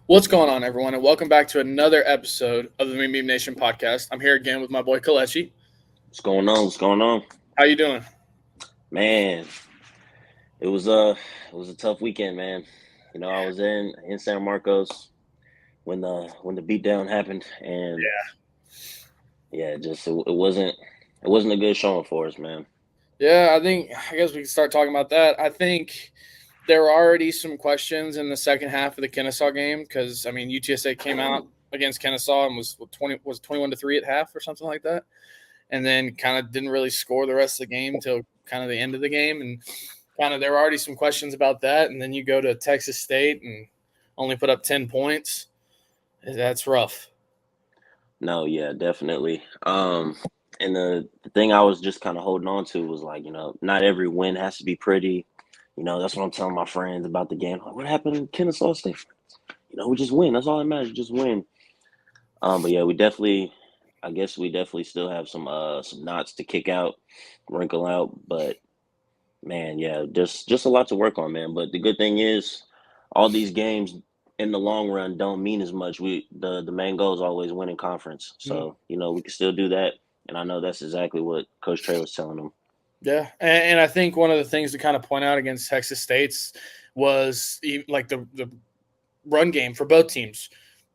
What's going on, everyone, and welcome back to another episode of the Meme Nation podcast. I'm here again with my boy Kelechi. What's going on? What's going on? How you doing? Man, it was a tough weekend, man. I was in San Marcos when the beatdown happened, and yeah, it wasn't a good showing for us, man. Yeah, I guess we can start talking about that. I think there were already some questions in the second half of the Kennesaw game because UTSA came out against Kennesaw and was 21-3 at half or something like that, and then kind of didn't really score the rest of the game until kind of the end of the game, and kind of there were already some questions about that. And then you go to Texas State and only put up 10 points. That's rough. No, yeah, definitely. And the thing I was just kind of holding on to was like, not every win has to be pretty. That's what I'm telling my friends about the game. Like, what happened in Kennesaw State? We just win. That's all that matters. Just win. But yeah, I guess we definitely still have some knots to kick out, wrinkle out. But man, yeah, just a lot to work on, man. But the good thing is, all these games in the long run don't mean as much. The main goal is always winning conference. Mhm. So we can still do that. And I know that's exactly what Coach Traylor's telling them. Yeah, and I think one of the things to kind of point out against Texas State's was like the run game for both teams.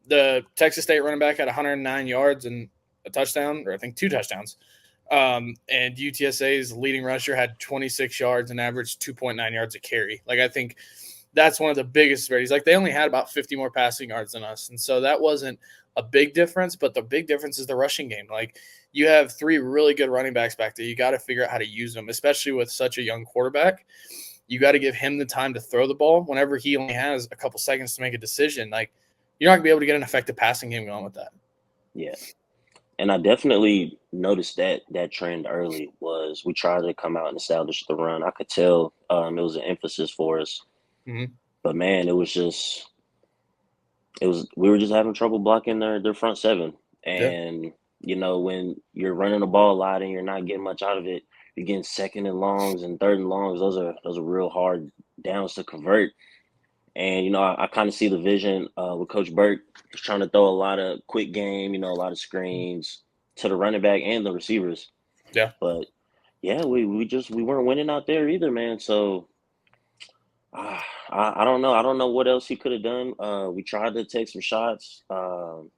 The Texas State running back had 109 yards and a touchdown, or I think two touchdowns. And UTSA's leading rusher had 26 yards and averaged 2.9 yards a carry. Like, I think that's one of the biggest disparities. Like, they only had about 50 more passing yards than us. And so that wasn't a big difference, but the big difference is the rushing game. Like, you have three really good running backs back there. You got to figure out how to use them, especially with such a young quarterback. You got to give him the time to throw the ball whenever he only has a couple seconds to make a decision. Like, you're not going to be able to get an effective passing game going with that. Yeah. And I definitely noticed that trend early was we tried to come out and establish the run. I could tell it was an emphasis for us. Mm-hmm. But man, we were just having trouble blocking their front seven. Yeah. And when you're running the ball a lot and you're not getting much out of it, you're getting second and longs and third and longs. Those are real hard downs to convert. And I kind of see the vision with Coach Burke. He's trying to throw a lot of quick game, a lot of screens to the running back and the receivers. Yeah. But yeah, we weren't winning out there either, man. So I don't know. I don't know what else he could have done. We tried to take some shots,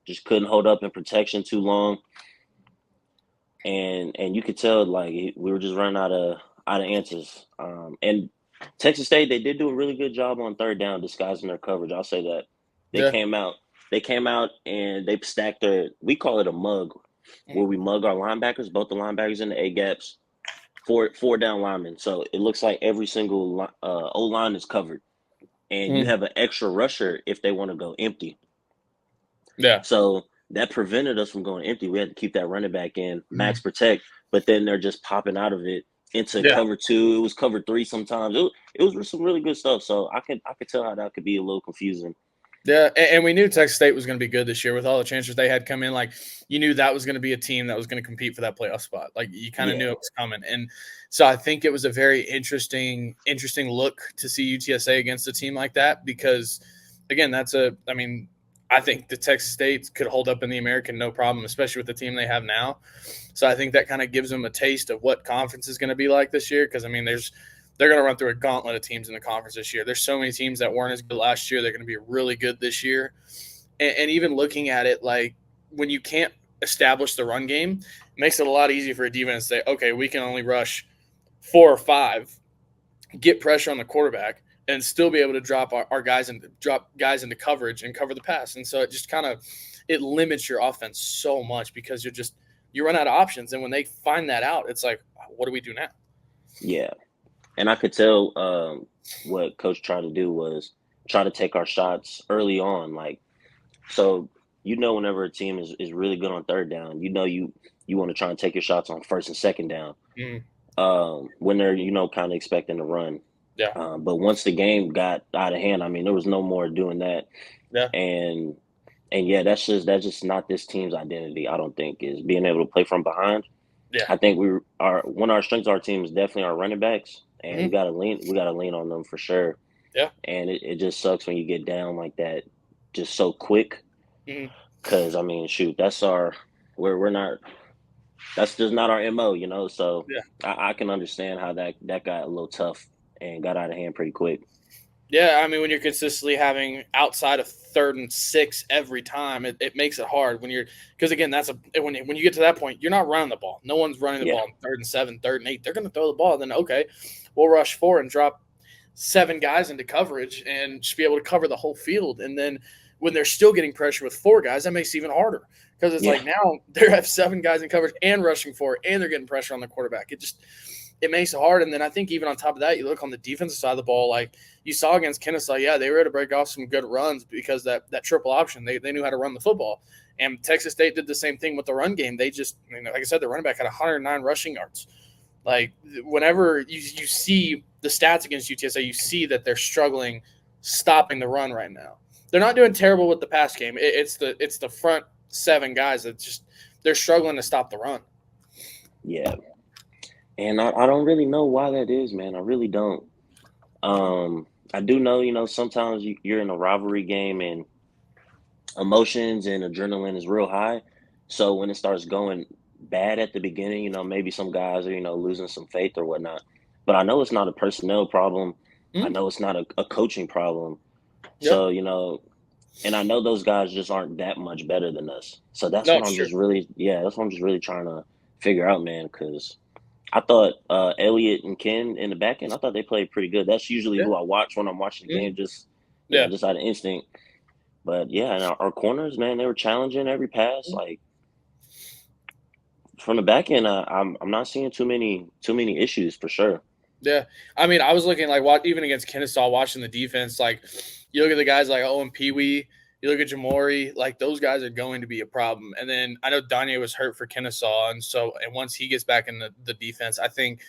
just couldn't hold up in protection too long, and you could tell like we were just running out of answers. And Texas State, they did do a really good job on third down disguising their coverage. I'll say that they Yeah. came out. They came out and they stacked their. We call it a mug, where we mug our linebackers, both the linebackers and the A gaps, four down linemen. So it looks like every single O line is covered, and you Mm-hmm. have an extra rusher if they want to go empty. Yeah. So that prevented us from going empty. We had to keep that running back in max protect, but then they're just popping out of it into Yeah. cover two. It was cover three sometimes. It was some really good stuff. So I could tell how that could be a little confusing. Yeah, and we knew Texas State was going to be good this year with all the transfers they had come in. Like, you knew that was going to be a team that was going to compete for that playoff spot. Like, you kind of Yeah, knew it was coming, and so I think it was a very interesting look to see UTSA against a team like that because, again, I think the Texas State could hold up in the American no problem, especially with the team they have now. So I think that kind of gives them a taste of what conference is going to be like this year because they're going to run through a gauntlet of teams in the conference this year. There's so many teams that weren't as good last year. They're going to be really good this year. And even looking at it, like when you can't establish the run game, it makes it a lot easier for a defense to say, okay, we can only rush 4 or 5, get pressure on the quarterback, and still be able to drop our guys and drop guys into coverage and cover the pass. And so it just kind of it limits your offense so much because you run out of options. And when they find that out, it's like, what do we do now? yeah. And I could tell what Coach tried to do was try to take our shots early on. Like, so whenever a team is really good on third down, you want to try and take your shots on first and second down. Mm, When they're kind of expecting to run. yeah, But once the game got out of hand, I mean, there was no more doing that. yeah, And yeah, that's just not this team's identity. I don't think is being able to play from behind. yeah. I think one of our strengths of our team is definitely our running backs, and we Mm-hmm. gotta lean on them for sure. Yeah. And it just sucks when you get down like that just so quick. Mhm. Because I mean, shoot, we're not that's just not our mo, you know. So Yeah. I can understand how that got a little tough and got out of hand pretty quick. Yeah, I mean, when you're consistently having outside of 3rd and 6 every time, it makes it hard when you're because again, that's a when you get to that point, you're not running the ball. No one's running the Yeah, ball in 3rd and 7, 3rd and 8. They're going to throw the ball. Then okay, we'll rush 4 and drop 7 guys into coverage and just be able to cover the whole field. And then when they're still getting pressure with 4 guys, that makes it even harder because it's yeah, like now they have 7 guys in coverage and rushing 4, and they're getting pressure on the quarterback. It makes it hard. And then I think even on top of that, you look on the defensive side of the ball, like you saw against Kennesaw, yeah, they were able to break off some good runs because that triple option, they knew how to run the football. And Texas State did the same thing with the run game. They just, like I said, the running back had 109 rushing yards. Like whenever you see the stats against UTSA, you see that they're struggling stopping the run right now. They're not doing terrible with the pass game. It's the front 7 guys that just they're struggling to stop the run. yeah. And I don't really know why that is, man. I really don't. I do know, you know, sometimes you're in a rivalry game and emotions and adrenaline is real high. So when it starts going bad at the beginning, you know, maybe some guys are, you know, losing some faith or whatnot. But I know it's not a personnel problem. I Hmm. know it's not a coaching problem. Yeah, So, you know, and I know those guys just aren't that much better than us. So that's no, what I'm sure. just really, yeah, that's what I'm just really trying to figure out, man. Because I thought Elliott and Ken in the back end, I thought they played pretty good. That's usually Yeah. who I watch when I'm watching the Mhm. game, just, you know, Yeah. just out of instinct. But yeah, and our corners, man, they were challenging every pass. Mhm. Like from the back end, I'm not seeing too many issues for sure. Yeah. I mean, I was looking like what even against Kennesaw, watching the defense, like you look at the guys like Owen Pee Wee, you look at Jamori, like those guys are going to be a problem. And then I know Danye was hurt for Kennesaw, and once he gets back in the defense, I think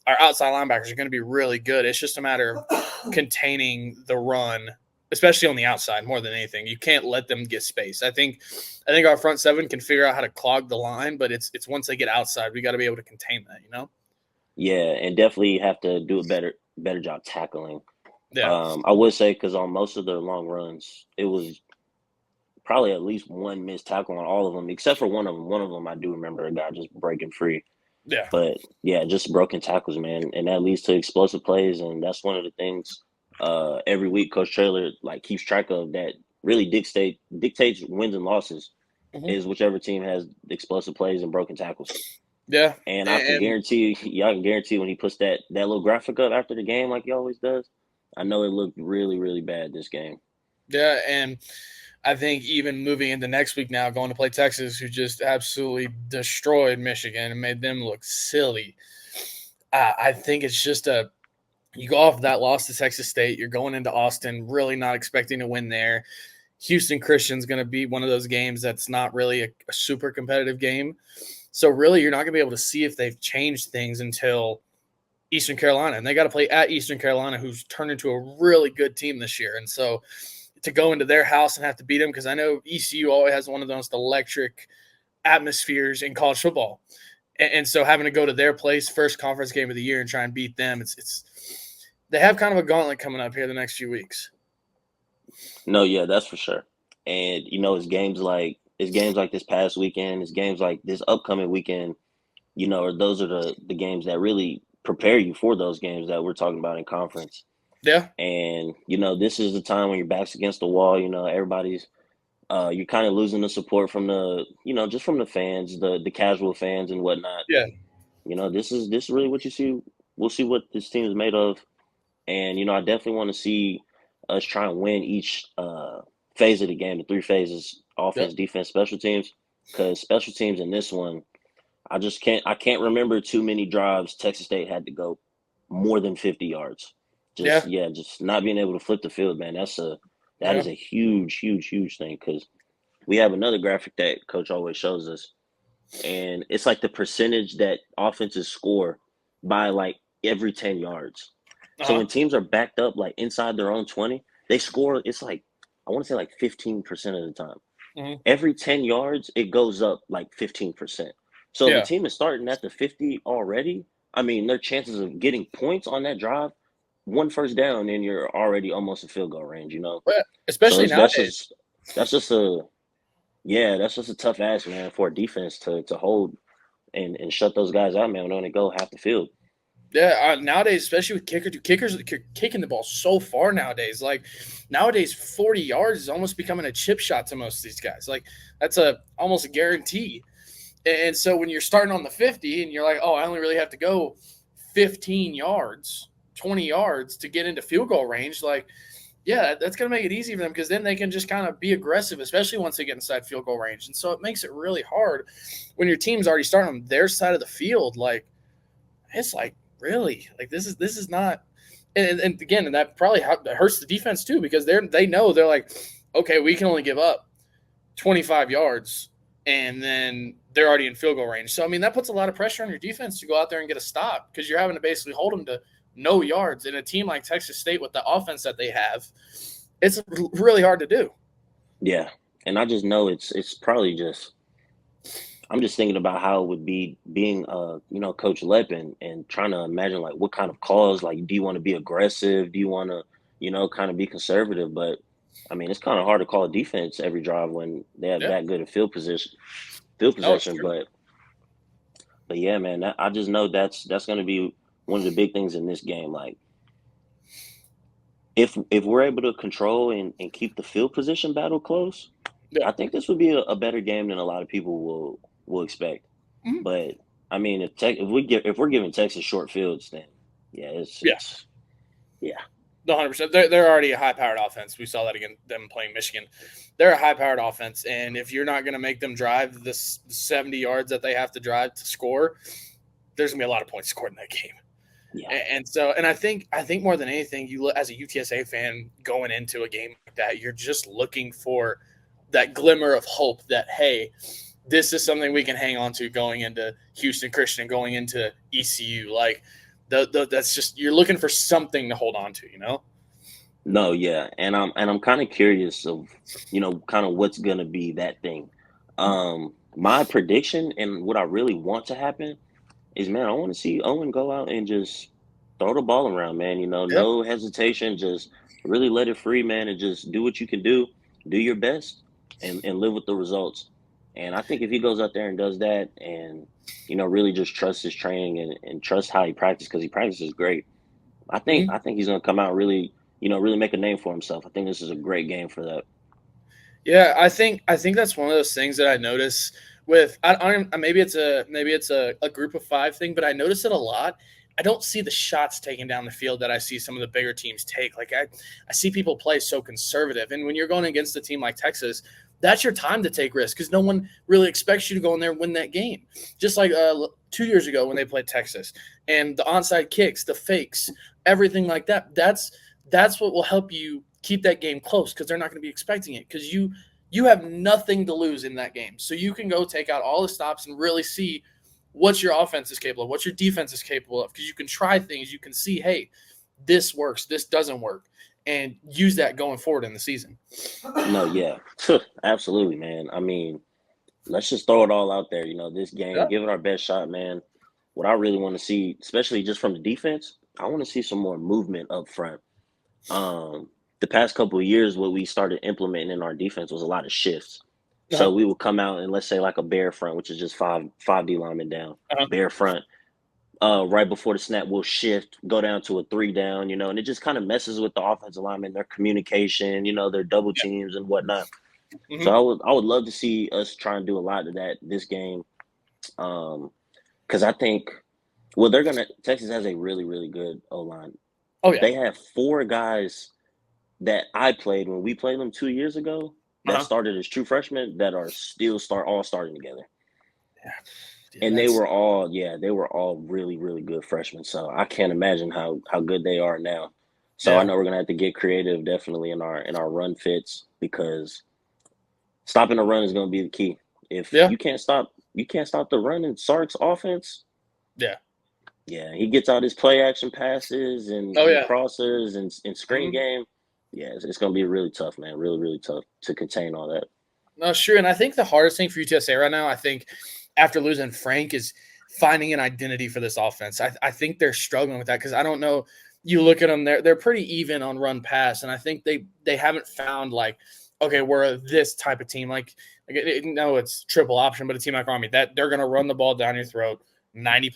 our outside linebackers are going to be really good. It's just a matter of containing the run, especially on the outside more than anything. You can't let them get space. I think our front 7 can figure out how to clog the line, but it's once they get outside, we got to be able to contain that, you know? Yeah, and definitely have to do a better job tackling. Yeah. I would say because on most of their long runs, it was probably at least one missed tackle on all of them, except for one of them. One of them I do remember a guy just breaking free. Yeah. But yeah, just broken tackles, man, and that leads to explosive plays, and that's one of the things every week Coach Traylor like keeps track of that really dictates wins and losses Mhm. is whichever team has explosive plays and broken tackles. Yeah, And I can and guarantee y'all can guarantee when he puts that little graphic up after the game like he always does, I know it looked really really bad this game. yeah, and I think even moving into next week now, going to play Texas, who just absolutely destroyed Michigan and made them look silly. I think it's just a you go off that loss to Texas State, you're going into Austin, really not expecting to win there. Houston Christian's going to be one of those games that's not really a super competitive game. So really, you're not going to be able to see if they've changed things until Eastern Carolina, and they got to play at Eastern Carolina, who's turned into a really good team this year. And so to go into their house and have to beat them, because I know ECU always has one of the most electric atmospheres in college football, and so having to go to their place, first conference game of the year, and try and beat them, it's they have kind of a gauntlet coming up here the next few weeks. No, yeah, that's for sure. And you know, it's games like this past weekend, it's games like this upcoming weekend. You know, or those are the games that really prepare you for those games that we're talking about in conference. Yeah, And you know, this is the time when your back's against the wall. You know, everybody's you're kind of losing the support from the just from the fans, the casual fans and whatnot. yeah, You know, this is really what you see. We'll see what this team is made of. And you know, I definitely want to see us try and win each phase of the game, the three phases: yep, offense, defense, special teams. Because special teams in this one, I can't remember too many drives Texas State had to go more than 50 yards. yeah, Just not being able to flip the field, man. That yeah, is a huge, huge, huge thing. Because we have another graphic that Coach always shows us, and it's like the percentage that offenses score by like every 10 yards. uh So huh, when teams are backed up like inside their own 20, they score, it's like I want to say like 15% of the time. hmm, Every 10 yards, it goes up like 15%. So if a yeah, team is starting at the 50 already, I mean, their chances of getting points on that drive one first down and you're already almost a field goal range, you know. But So especially that's nowadays. just that's just a yeah, that's just a tough ask, man, for a defense to hold and shut those guys out, man, when they go half the field. Yeah, nowadays, especially with kickers are kicking the ball so far nowadays. Like nowadays, 40 yards is almost becoming a chip shot to most of these guys. Like that's a almost a guarantee. And so when you're starting on the 50 and you're like, oh, I only really have to go 15 yards, 20 yards to get into field goal range, like, yeah, that's going to make it easy for them because then they can just kind of be aggressive, especially once they get inside field goal range. And so it makes it really hard when your team's already starting on their side of the field. Like, it's like, really? Like, this is not. And again, and that probably hurts the defense too because they know they're like, okay, we can only give up 25 yards and then they're already in field goal range. So, I mean, that puts a lot of pressure on your defense to go out there and get a stop because you're having to basically hold them to no yards. In a team like Texas State with the offense that they have, it's really hard to do. Yeah. And I just know it's probably just I'm just thinking about how it would be being Coach Lep and trying to imagine like what kind of calls, like do you want to be aggressive? Do you want to, kind of be conservative? But I mean, it's kind of hard to call a defense every drive when they have Yeah. that good a field No, it's possession. true. But yeah, man, I just know that's going to be one of the big things in this game. Like if we're able to control and keep the field position battle close, Yeah. I think this would be a better game than a lot of people will expect. Mhm. But I mean, if we're giving Texas short fields, then yeah, Yeah. it's yeah, No, 100%. They're already a high powered offense. We saw that again, them playing Michigan. They're a high powered offense. And if you're not going to make them drive this 70 yards that they have to drive to score, there's going to be a lot of points scored in that game. yeah, And I think more than anything, you as a UTSA fan going into a game like that, you're just looking for that glimmer of hope that, hey, this is something we can hang on to going into Houston Christian, going into ECU. Like, that's just you're looking for something to hold on to, you know? no, yeah, and I'm kind of curious of kind of what's gonna be that thing. My prediction and what I really want to happen is, man, I want to see Owen go out and just throw the ball around, man. Yeah. No hesitation, just really let it free, man, and just do what you can do your best, and live with the results. And I think if he goes out there and does that, and really just trusts his training and trust how he practices because he practices great. I think Mhm. I think he's gonna come out really, really make a name for himself. I think this is a great game for that. Yeah, I think that's one of those things that I notice with I don't maybe it's a group of five thing, but I notice it a lot. I don't see the shots taken down the field that I see some of the bigger teams take. Like I see people play so conservative, and when you're going against a team like Texas, that's your time to take risks because no one really expects you to go in there and win that game. Just like 2 years ago when they played Texas and the onside kicks, the fakes, everything like that. That's what will help you keep that game close because they're not going to be expecting it because you have nothing to lose in that game. So you can go take out all the stops and really see what your offense is capable of, what your defense is capable of, because you can try things. You can see, hey, this works, this doesn't work, and use that going forward in the season. No, yeah, absolutely, man. I mean, let's just throw it all out there. This game, Yeah. give it our best shot, man. What I really want to see, especially just from the defense, I want to see some more movement up front. The past couple of years, what we started implementing in our defense was a lot of shifts. So Uh-huh. we would come out and let's say like a bear front, which is just five D linemen down, Uh-huh. bear front. Right before the snap, we'll shift, go down to a three down, and it just kind of messes with the offensive linemen, their communication, their double Yeah. teams and whatnot. So Mm-hmm. I would love to see us try and do a lot of that this game. Because I think they're gonna Texas has a really, really good O line. Oh yeah. They have four guys that I played when we played them 2 years ago that Uh-huh. started as true freshmen that are still all starting together. Yeah. Yeah. And That's they were all really, really good freshmen. So I can't imagine how good they are now. So I yeah. know we're gonna have to get creative definitely in our run fits because stopping the run is gonna be the key. If Yeah. you can't stop the run in Sark's offense, Yeah. yeah, he gets out his play action passes and, Oh and yeah. crossers and screen Mm-hmm. game. Yeah, it's gonna be really tough, man. Really, really tough to contain all that. No, sure. And I think the hardest thing for UTSA right now, I think after losing Frank, is finding an identity for this offense. I think they're struggling with that because I don't know. you look at them, they're pretty even on run pass, and I think they haven't found like, okay, we're this type of team. No, it's triple option, but a team like Army that they're gonna run the ball down your throat 90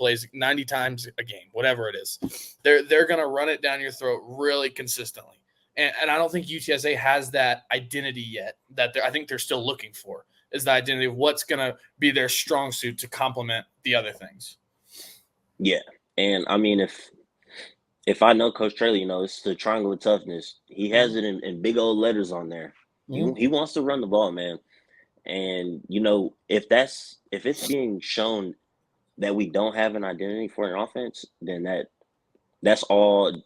times a game, whatever it is. They're gonna run it down your throat really consistently. And I don't think UTSA has that identity yet that I think they're still looking for is the identity of what's going to be their strong suit to complement the other things. Yeah. And I mean, if I know Coach Traylor, it's the triangle of toughness. He has it in big old letters on there. He wants to run the ball, man. And if it's being shown that we don't have an identity for an offense, then that's all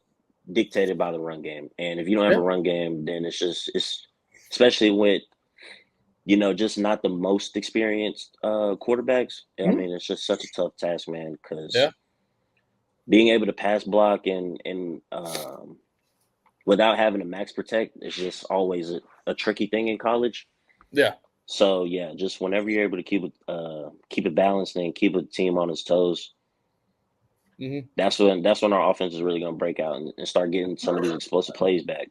dictated by the run game. And if you don't have a run game, then it's especially with just not the most experienced quarterbacks. I mean, it's just such a tough task, man, because being able to pass block and without having to max protect is just always a tricky thing in college. Yeah. So yeah, just whenever you're able to keep it balanced and keep a team on its toes, that's when our offense is really going to break out and start getting some of these explosive plays back.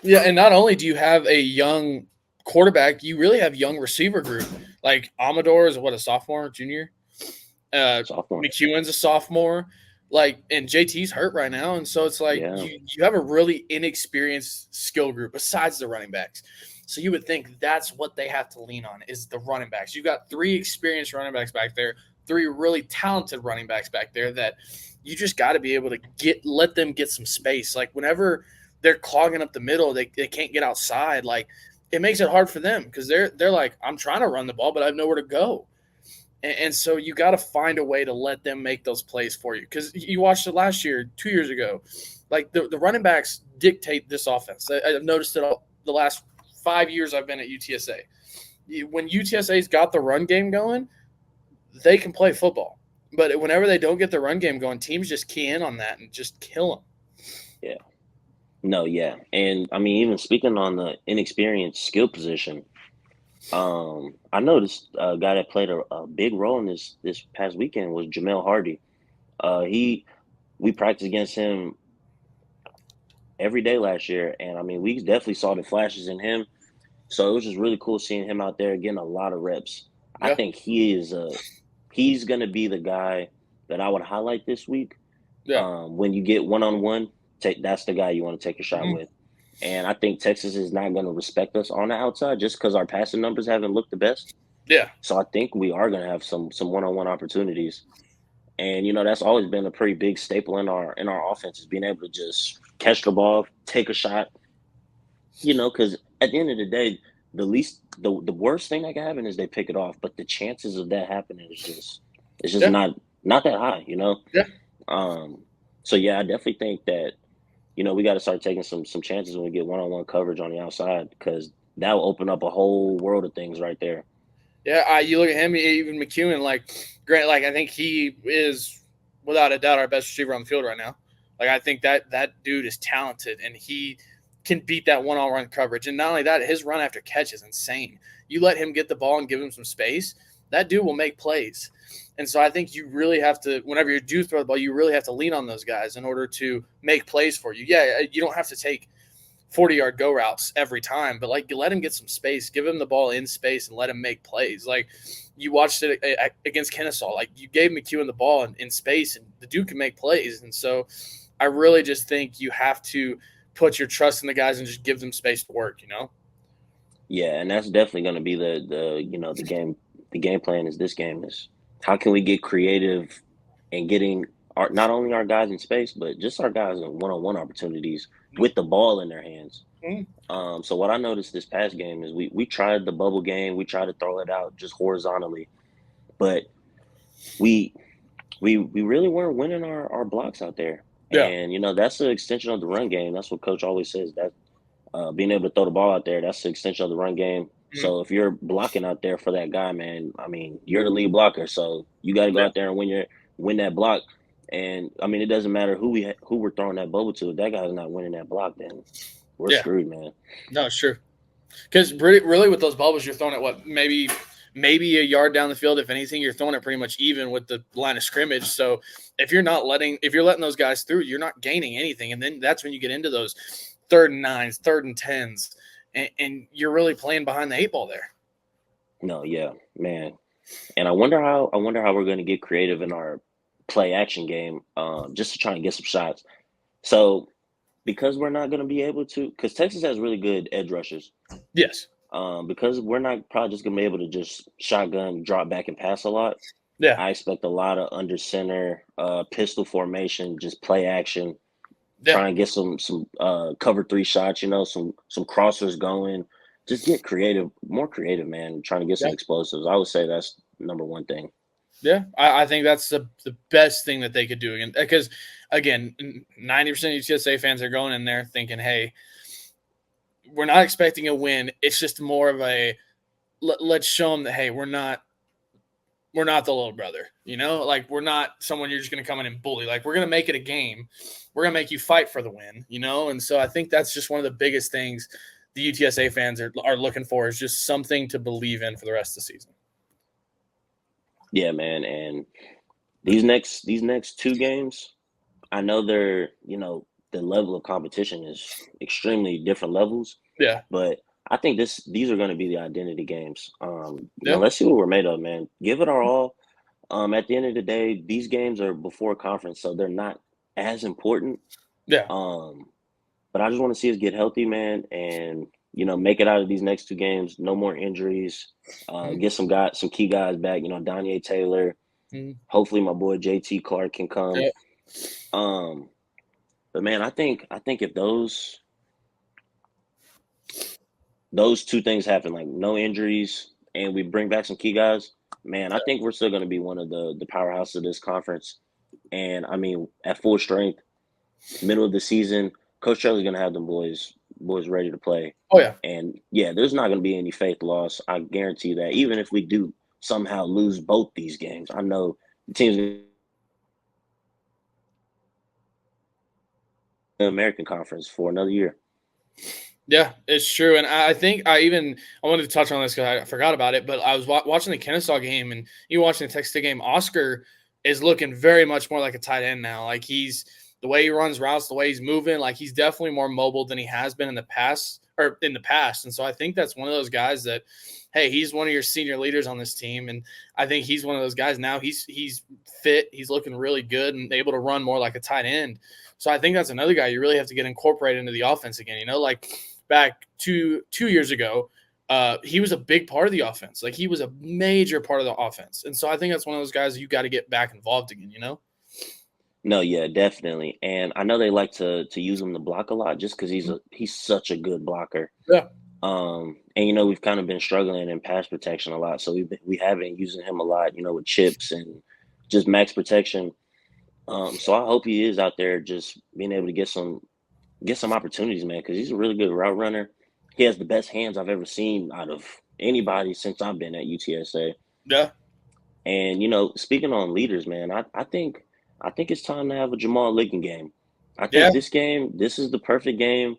Yeah, and not only do you have a young quarterback, you really have young receiver group. Like Amador is a sophomore, junior. Sophomore. McEwen's a sophomore. And JT's hurt right now, and so it's like you have a really inexperienced skill group besides the running backs. So you would think that's what they have to lean on is the running backs. You've got 3 experienced running backs back there, 3 really talented running backs back there that you just got to be able to let them get some space. Like whenever they're clogging up the middle, they can't get outside. Like it makes it hard for them because they're like, I'm trying to run the ball, but I have nowhere to go. And so you got to find a way to let them make those plays for you because you watched it last year, 2 years ago. Like the running backs dictate this offense. I've noticed it all the last 5 years I've been at UTSA. When UTSA's got the run game going, they can play football. But whenever they don't get the run game going, teams just key in on that and just kill them. Yeah. No, yeah. And I mean, even speaking on the inexperienced skill position, I noticed a guy that played a big role in this past weekend was Jamel Hardy. We practiced against him every day last year, and I mean, we definitely saw the flashes in him. So it was just really cool seeing him out there getting a lot of reps. I think he's going to be the guy that I would highlight this week. Yeah. When you get one-on-one, that's the guy you want to take a shot with. And I think Texas is not going to respect us on the outside just because our passing numbers haven't looked the best. Yeah. So I think we are going to have some one-on-one opportunities. And that's always been a pretty big staple in our offense is being able to just catch the ball, take a shot. Because at the end of the day, the worst thing that can happen is they pick it off, but the chances of that happening is just not that high. Yeah. So yeah, I definitely think that we got to start taking some chances when we get one-on-one coverage on the outside because that will open up a whole world of things right there. Yeah, you look at him, even McEwen. Grant, I think he is without a doubt our best receiver on the field right now. I think that dude is talented and he can beat that one-on-one coverage. And not only that, his run after catch is insane. You let him get the ball and give him some space, that dude will make plays. And so I think you really have to, whenever you do throw the ball, you really have to lean on those guys in order to make plays for you. Yeah, you don't have to take 40-yard go routes every time, but you let him get some space, give him the ball in space and let him make plays. You watched it against Kennesaw. You gave McEwen the ball in space and the dude can make plays. And so I really just think you have to put your trust in the guys and just give them space to work, Yeah, and that's definitely going to be the game plan is this game is how can we get creative and getting not only our guys in space, but just our guys in one-on-one opportunities with the ball in their hands. So what I noticed this past game is we tried the bubble game. We tried to throw it out just horizontally, but we really weren't winning our blocks out there. Yeah. And, that's an extension of the run game. That's what Coach always says, that being able to throw the ball out there, that's the extension of the run game. So if you're blocking out there for that guy, man, I mean, you're the lead blocker. So you got to go out there and win that block. And, I mean, it doesn't matter who we're throwing that bubble to. If that guy's not winning that block, then we're screwed, man. No, it's true. Because really with those bubbles, you're throwing at maybe maybe a yard down the field. If anything, you're throwing it pretty much even with the line of scrimmage. So if you're letting those guys through, you're not gaining anything. And then that's when you get into those 3rd and 9s, 3rd and 10s, and you're really playing behind the 8 ball there. No, yeah, man. And I wonder how we're going to get creative in our play action game, just to try and get some shots. So because we're not going to be able to, because Texas has really good edge rushers. Yes. Because we're not probably just going to be able to just shotgun, drop back, and pass a lot. Yeah. I expect a lot of under center, pistol formation, just play action. Yeah. Try and get some cover 3 shots. Some crossers going. Just get creative, more creative, man. Trying to get some explosives. I would say that's number one thing. Yeah, I think that's the best thing that they could do. And because, again, 90% of UTSA fans are going in there thinking, hey, we're not expecting a win. It's just more of a let's show them that, hey, we're not the little brother, like we're not someone you're just going to come in and bully. Like, we're going to make it a game. We're going to make you fight for the win, And so I think that's just one of the biggest things the UTSA fans are looking for, is just something to believe in for the rest of the season. Yeah, man. And these next 2 games, I know they're, the level of competition is extremely different levels. Yeah. But I think these are going to be the identity games. Let's see what we're made of, man. Give it our all. At the end of the day, these games are before conference, so they're not as important. Yeah. But I just want to see us get healthy, man, and make it out of these next 2 games. No more injuries. Get some key guys back. Danye Taylor. Hopefully, my boy JT Clark can come. Yeah. But man, I think if those 2 things happen, like no injuries, and we bring back some key guys, man, I think we're still going to be one of the powerhouses of this conference. And I mean, at full strength, middle of the season, Coach Charlie's going to have them boys ready to play. Oh yeah. And yeah, there's not going to be any faith loss. I guarantee that. Even if we do somehow lose both these games, I know the team's in the American Conference for another year. Yeah, it's true. And I think I wanted to touch on this because I forgot about it, but I was watching the Kennesaw game, and you watching the Texas State game. Oscar is looking very much more like a tight end now. Like, the way he runs routes, the way he's moving, like he's definitely more mobile than he has been in the past. And so I think that's one of those guys that, hey, he's one of your senior leaders on this team. And I think he's one of those guys now. He's fit. He's looking really good and able to run more like a tight end. So I think that's another guy you really have to get incorporated into the offense again. Like back two years ago, he was a big part of the offense. Like, he was a major part of the offense. And so I think that's one of those guys you got to get back involved again, No, yeah, definitely. And I know they like to use him to block a lot just because he's such a good blocker. Yeah. And we've kind of been struggling in pass protection a lot, so we have been using him a lot, with chips and just max protection. So I hope he is out there just being able to get some opportunities, man, because he's a really good route runner. He has the best hands I've ever seen out of anybody since I've been at UTSA. Yeah. And speaking on leaders, man, I think it's time to have a Jamal Liggin game. I think this is the perfect game,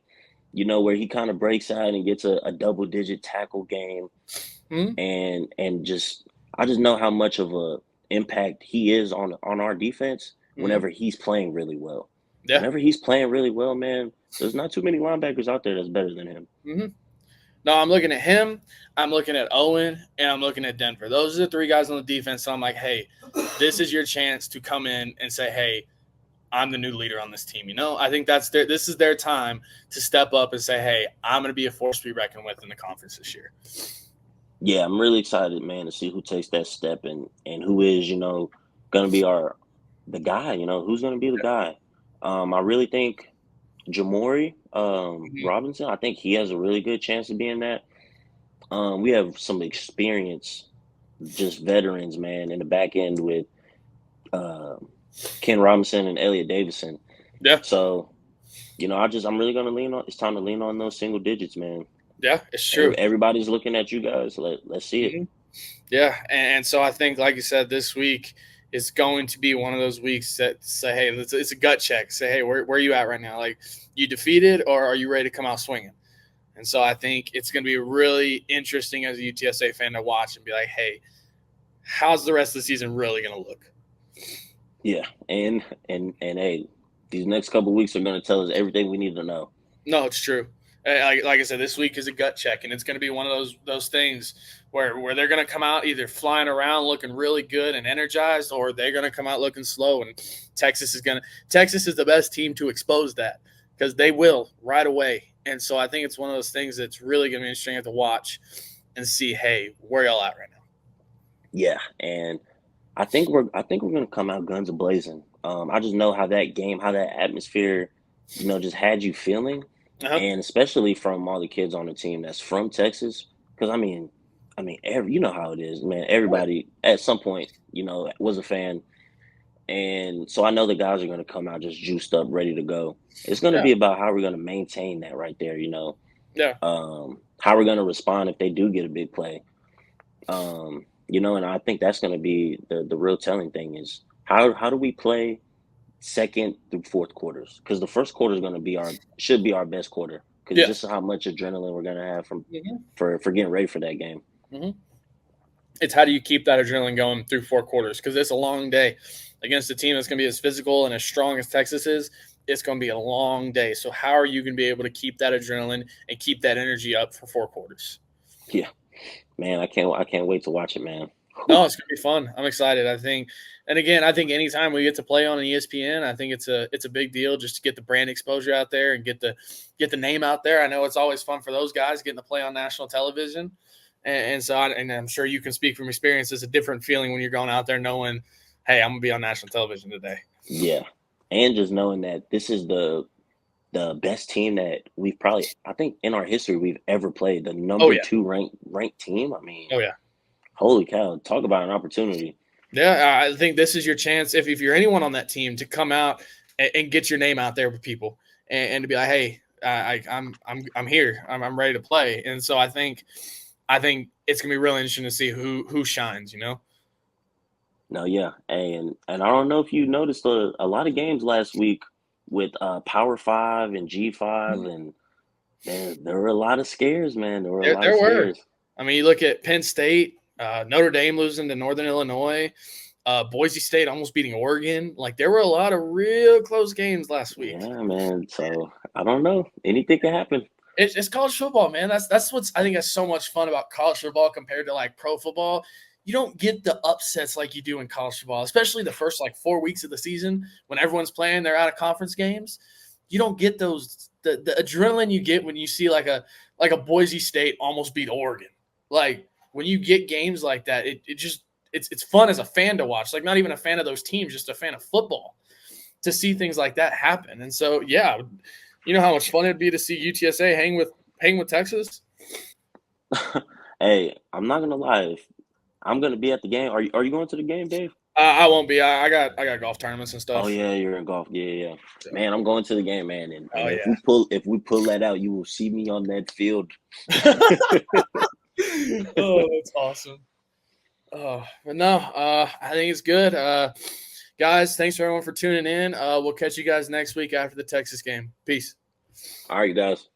where he kind of breaks out and gets a double-digit tackle game. And I just know how much of a impact he is on our defense whenever he's playing really well. Yeah. Whenever he's playing really well, man, there's not too many linebackers out there that's better than him. No, I'm looking at him, I'm looking at Owen, and I'm looking at Denver. Those are the 3 guys on the defense. So I'm like, hey, this is your chance to come in and say, hey, I'm the new leader on this team. I think this is their time to step up and say, hey, I'm going to be a force to be reckoned with in the conference this year. Yeah, I'm really excited, man, to see who takes that step and who is, going to be the guy, who's going to be the guy. I really think Jamori Robinson, I think he has a really good chance of being that. We have some experience, just veterans, man, in the back end with Ken Robinson and Elliot Davison. Yeah. So, I'm really going to lean on. It's time to lean on those single digits, man. Yeah, it's true. Everybody's looking at you guys. Let's see it. Yeah, and so I think, like you said, this week is going to be one of those weeks that say, hey, it's a gut check. Say, hey, where are you at right now? Like, you defeated, or are you ready to come out swinging? And so I think it's going to be really interesting as a UTSA fan to watch and be like, hey, how's the rest of the season really going to look? Yeah, and hey, these next couple of weeks are going to tell us everything we need to know. No, it's true. Like I said, this week is a gut check, and it's going to be one of those things where they're going to come out either flying around looking really good and energized, or they're going to come out looking slow. And Texas is the best team to expose that, because they will right away. And so I think it's one of those things that's really going to be interesting to watch and see, hey, where y'all at right now? Yeah, and I think we're going to come out guns a blazing. I just know how that game, how that atmosphere, just had you feeling, Uh-huh. and especially from all the kids on the team that's from Texas. Because every you know how it is, man. Everybody at some point, was a fan, and so I know the guys are going to come out just juiced up, ready to go. It's going to Yeah, be about how we're going to maintain that right there. yeah, How we're going to respond if they do get a big play. And I think that's going to be the real telling thing is how do we play second through fourth quarters? Because the first quarter is going to be should be our best quarter because yeah. just how much adrenaline we're going to have Mm-hmm. for getting ready for that game. Mm-hmm. It's how do you keep that adrenaline going through 4 quarters? Because it's a long day against a team that's going to be as physical and as strong as Texas is. It's going to be a long day. So how are you going to be able to keep that adrenaline and keep that energy up for 4 quarters? Yeah, man, I can't wait to watch it, man. Whew. No, it's going to be fun. I'm excited. I think, and again, I think anytime we get to play on an ESPN, I think it's a big deal just to get the brand exposure out there and get the name out there. I know it's always fun for those guys getting to play on national television. And so, and I'm sure you can speak from experience. It's a different feeling when you're going out there knowing, hey, I'm gonna be on national television today. Yeah, and just knowing that this is the best team that we've probably I think in our history we've ever played. The Oh number yeah, two ranked team. I mean, oh yeah, holy cow! Talk about an opportunity. yeah. I think this is your chance if you're anyone on that team to come out and get your name out there with people and to be like, hey, I'm here. I'm ready to play. And so I think it's gonna be really interesting to see who shines. You know. No, yeah, and I don't know if you noticed a lot of games last week with Power Five and G5, and there were a lot of scares, man. There were a lot of There were. scares. I mean, you look at Penn State, Notre Dame losing to Northern Illinois, Boise State almost beating Oregon. Like there were a lot of real close games last week. Yeah, man. So I don't know. Anything can happen. It's college football, man. That's what's I think that's so much fun about college football compared to like pro football. You don't get the upsets like you do in college football, especially the first like 4 weeks of the season when everyone's playing. They're out of conference games. You don't get the adrenaline you get when you see like a Boise State almost beat Oregon. Like when you get games like that, it just it's fun as a fan to watch. Like not even a fan of those teams, just a fan of football to see things like that happen. And so yeah, you know how much fun it'd be to see UTSA hang with Texas. Hey, I'm not gonna lie. If I'm gonna be at the game, are you going to the game, Dave? I won't be. I got golf tournaments and Oh stuff. yeah, you're in golf. Yeah, yeah, yeah. So, Man, I'm going to the game, man. And oh if we pull that out, you will see me on that field. yeah. Oh, that's awesome. Oh, but no, I think it's good. Guys, thanks for everyone for tuning in. We'll catch you guys next week after the Texas game. Peace. All right, guys.